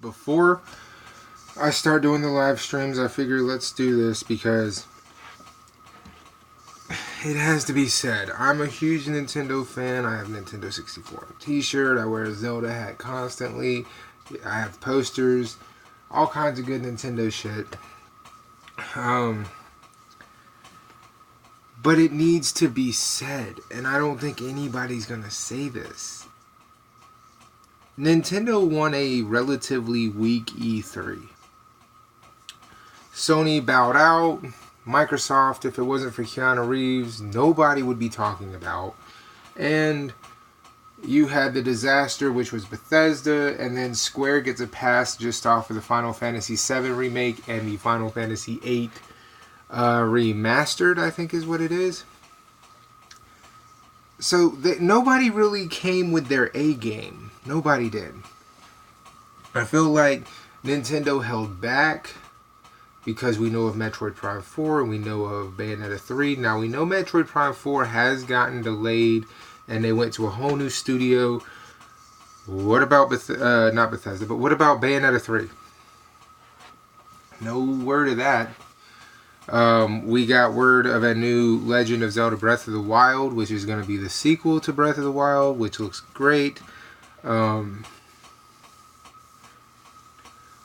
Before I start doing the live streams, I figure let's do this because it has to be said. I'm a huge Nintendo fan. I have Nintendo 64 t-shirt. I wear a Zelda hat constantly. I have posters. All kinds of good Nintendo shit. But it needs to be said, and I don't think anybody's gonna say this. Nintendo won a relatively weak E3. Sony bowed out. Microsoft, if it wasn't for Keanu Reeves, nobody would be talking about. And you had the disaster, which was Bethesda, and then Square gets a pass just off of the Final Fantasy VII remake and the Final Fantasy VIII remastered, I think is what it is. So nobody really came with their A game. Nobody did. I feel like Nintendo held back because we know of Metroid Prime 4 and we know of Bayonetta 3. Now we know Metroid Prime 4 has gotten delayed and they went to a whole new studio. What about not Bethesda, but what about Bayonetta 3? No word of that. We got word of a new Legend of Zelda Breath of the Wild, which is going to be the sequel to Breath of the Wild, which looks great.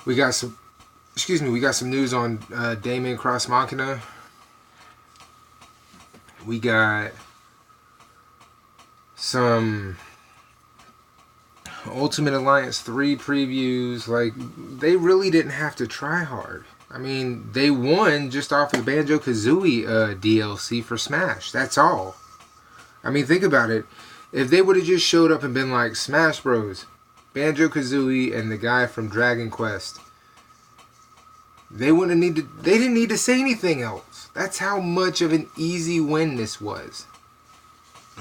We got some news on Daemon Cross Machina. We got some Ultimate Alliance 3 previews. Like, they really didn't have to try hard. I mean, they won just off of the Banjo-Kazooie DLC for Smash. That's all. I mean, think about it. If they would have just showed up and been like, Smash Bros, Banjo-Kazooie, and the guy from Dragon Quest, they didn't need to say anything else. That's how much of an easy win this was.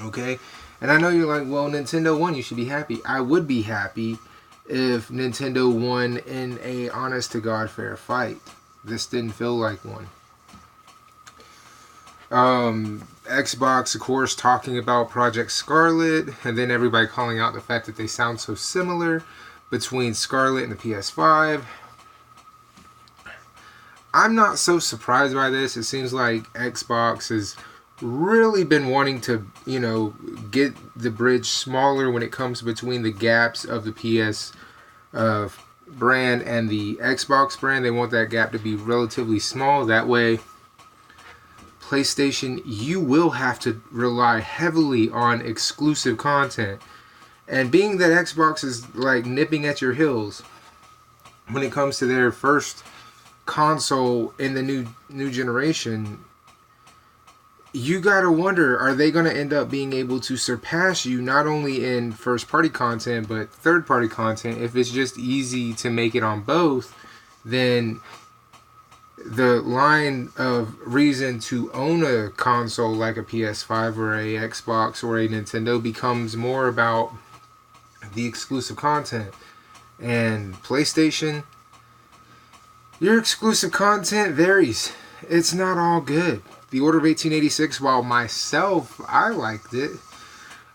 Okay? And I know you're like, well, Nintendo won, you should be happy. I would be happy if Nintendo won in a honest-to-God fair fight. This didn't feel like one. Xbox, of course, talking about Project Scarlet, and then everybody calling out the fact that they sound so similar between Scarlet and the PS5. I'm not so surprised by this. It seems like Xbox has really been wanting to, get the bridge smaller when it comes between the gaps of the PS brand and the Xbox brand. They want that gap to be relatively small. That way, PlayStation, you will have to rely heavily on exclusive content. And being that Xbox is like nipping at your heels when it comes to their first console in the new generation, you gotta wonder, are they gonna end up being able to surpass you not only in first party content but third party content? If it's just easy to make it on both, then the line of reason to own a console like a PS5 or a Xbox or a Nintendo becomes more about the exclusive content. And PlayStation, your exclusive content varies. It's not all good. The Order of 1886, while myself, I liked it,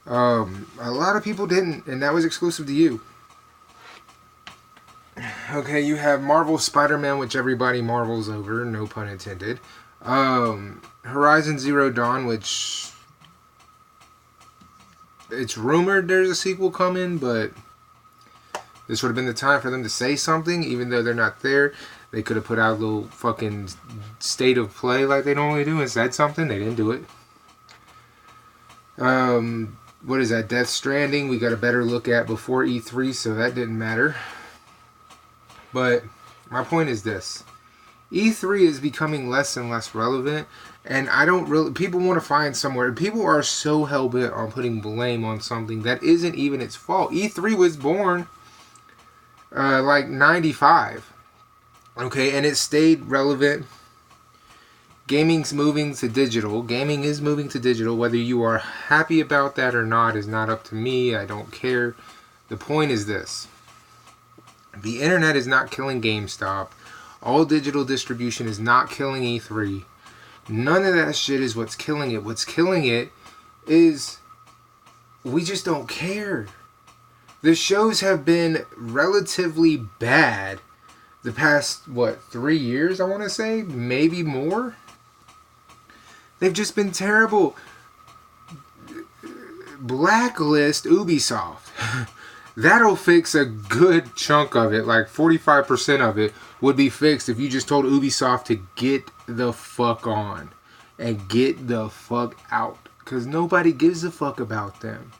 a lot of people didn't, and that was exclusive to you. Okay, you have Marvel Spider-Man, which everybody marvels over, no pun intended. Horizon Zero Dawn, which it's rumored there's a sequel coming, but this would have been the time for them to say something, even though they're not there. They could have put out a little fucking state of play like they normally do and said something. They didn't do it. What is that? Death Stranding. We got a better look at before E3, so that didn't matter. But my point is this. E3 is becoming less and less relevant, and people want to find somewhere. People are so hell-bent on putting blame on something that isn't even its fault. E3 was born like 95. Okay, and it stayed relevant. Gaming's moving to digital. Gaming is moving to digital. Whether you are happy about that or not is not up to me. I don't care. The point is this. The internet is not killing GameStop. All digital distribution is not killing E3. None of that shit is what's killing it. What's killing it is we just don't care. The shows have been relatively bad the past, 3 years, I want to say? Maybe more? They've just been terrible. Blacklist Ubisoft. That'll fix a good chunk of it. Like 45% of it would be fixed if you just told Ubisoft to get the fuck on and get the fuck out. Because nobody gives a fuck about them.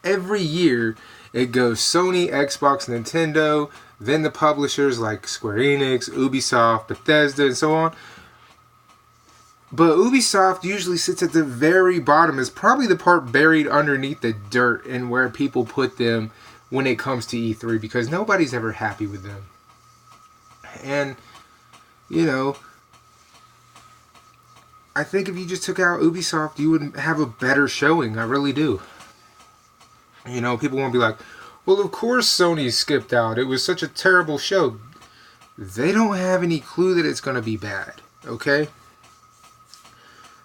Every year it goes Sony, Xbox, Nintendo, then the publishers like Square Enix, Ubisoft, Bethesda, and so on. But Ubisoft usually sits at the very bottom. It's probably the part buried underneath the dirt and where people put them when it comes to E3 because nobody's ever happy with them. And, you know, I think if you just took out Ubisoft, you would have a better showing. I really do. You know, people won't be like, well, of course Sony skipped out. It was such a terrible show. They don't have any clue that it's going to be bad, okay?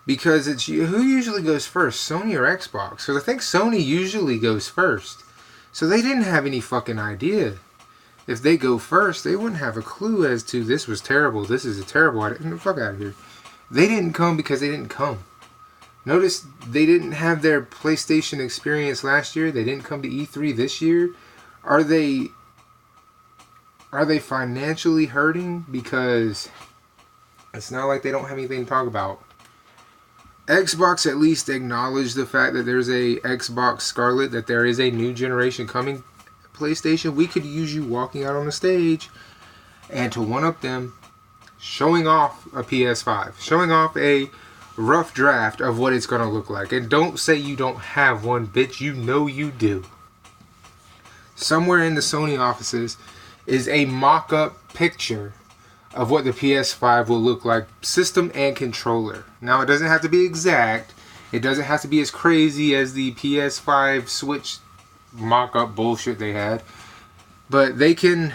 Because it's who usually goes first, Sony or Xbox? Because I think Sony usually goes first. So they didn't have any fucking idea. If they go first, they wouldn't have a clue as to this was terrible, this is a terrible idea. Get the fuck out of here. They didn't come because they didn't come. Notice they didn't have their PlayStation experience last year. They didn't come to E3 this year. Are they financially hurting? Because it's not like they don't have anything to talk about. Xbox at least acknowledged the fact that there's a Xbox Scarlet, that there is a new generation coming. PlayStation, we could use you walking out on the stage and to one-up them, showing off a PS5, showing off a rough draft of what it's going to look like. And don't say you don't have one, bitch. You know you do. Somewhere in the Sony offices is a mock-up picture of what the PS5 will look like, system and controller. Now, it doesn't have to be exact. It doesn't have to be as crazy as the PS5 Switch mock-up bullshit they had. But they can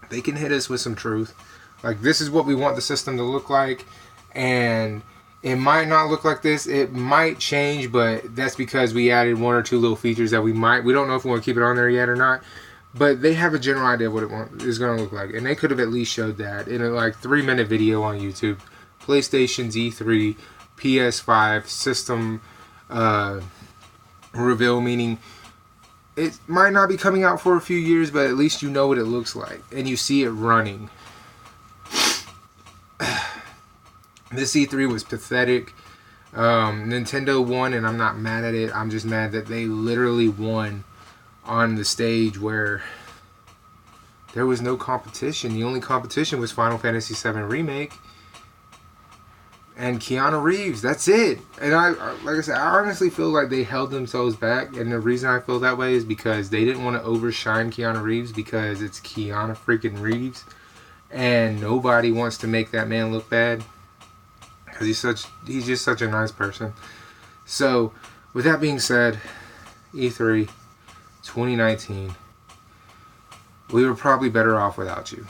hit us with some truth. Like, this is what we want the system to look like. And it might not look like this. It might change, but that's because we added one or two little features that we don't know if we want to keep it on there yet or not. But they have a general idea of what it is going to look like. And they could have at least showed that in a 3-minute video on YouTube. PlayStation's E3, PS5 system reveal, meaning it might not be coming out for a few years, but at least you know what it looks like. And you see it running. This E3 was pathetic. Nintendo won, and I'm not mad at it. I'm just mad that they literally won on the stage where there was no competition. The only competition was Final Fantasy VII Remake and Keanu Reeves. That's it. And like I said, I honestly feel like they held themselves back. And the reason I feel that way is because they didn't want to overshine Keanu Reeves because it's Keanu freaking Reeves. And nobody wants to make that man look bad. Because he's just such a nice person. So, with that being said, E3 2019, we were probably better off without you.